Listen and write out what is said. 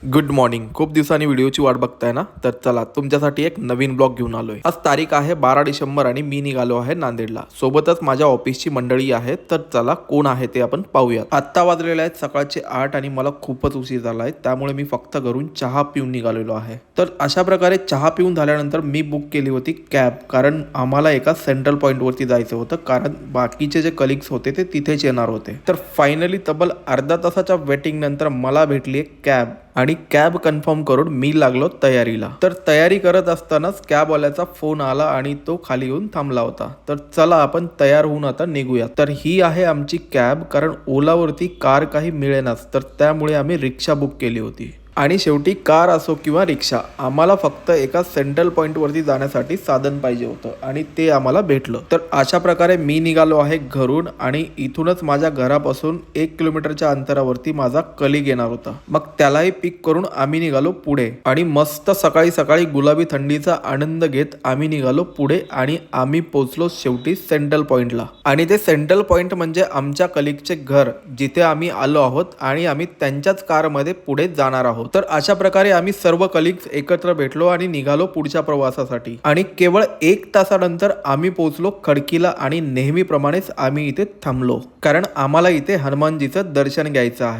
Good morning. खूप दिवसांनी व्हिडिओची वाट बघताय ना, तर चला तुमच्यासाठी एक नवीन ब्लॉग घेऊन आलोय. आज तारीख आहे 12 डिसेंबर आणि मी निघालो आहे नांदेडला. सोबतच माझ्या ऑफिसची मंडळी आहे. तर चला कोण आहे ते आपण पाहूयात. आत्ता वाजलेले आहेत सकाळचे 8 आणि मला खूपच उशीर झाला आहे, त्यामुळे मी फक्त घरून चहा पिऊन निघालेलो आहे. तर अशा प्रकारे चहा पिऊन झाल्यानंतर मी बुक केली होती कॅब, कारण आम्हाला एका सेंट्रल पॉइंट वरती जायचं होतं, कारण बाकीचे जे कलिग्स होते ते तिथेच येणार होते. तर फायनली तब्बल अर्धा तासाच्या वेटिंग नंतर मला भेटली एक कॅब आणि कॅब कन्फर्म करून मी लागलो तयारीला. तर तयारी करत असतानाच कॅबवाल्याचा फोन आला आणि तो खाली येऊन थांबला होता. तर चला आपण तयार होऊन आता निघूया. तर ही आहे आमची कॅब, कारण ओलावरती कार काही मिळेनाच, तर त्यामुळे आम्ही रिक्षा बुक केली होती. आणि शेवटी कार असो किंवा रिक्षा, आम्हाला फक्त एका सेंट्रल पॉइंट वरती जाण्यासाठी साधन पाहिजे होतं आणि ते आम्हाला भेटलं. तर अशा प्रकारे मी निघालो आहे घरून आणि इथूनच माझ्या घरापासून 1 किलोमीटरच्या अंतरावरती माझा कलिग येणार होता. मग त्यालाही पिक करून आम्ही निघालो पुढे आणि मस्त सकाळी सकाळी गुलाबी थंडीचा आनंद घेत आम्ही निघालो पुढे आणि आम्ही पोहोचलो शेवटी सेंट्रल पॉइंटला. आणि ते सेंट्रल पॉइंट म्हणजे आमच्या कलिगचे घर, जिथे आम्ही आलो आहोत आणि आम्ही त्यांच्याच कारमध्ये पुढे जाणार आहोत. तर अशा प्रकारे आम्ही सर्व कलिग्स एकत्र भेटलो आणि निघालो पुढच्या प्रवासासाठी. आणि केवळ 1 तासानंतर आम्ही पोहोचलो खडकीला आणि नेहमीप्रमाणेच आम्ही इथे थांबलो, कारण आम्हाला इथे हनुमानजीचं दर्शन घ्यायचं आहे.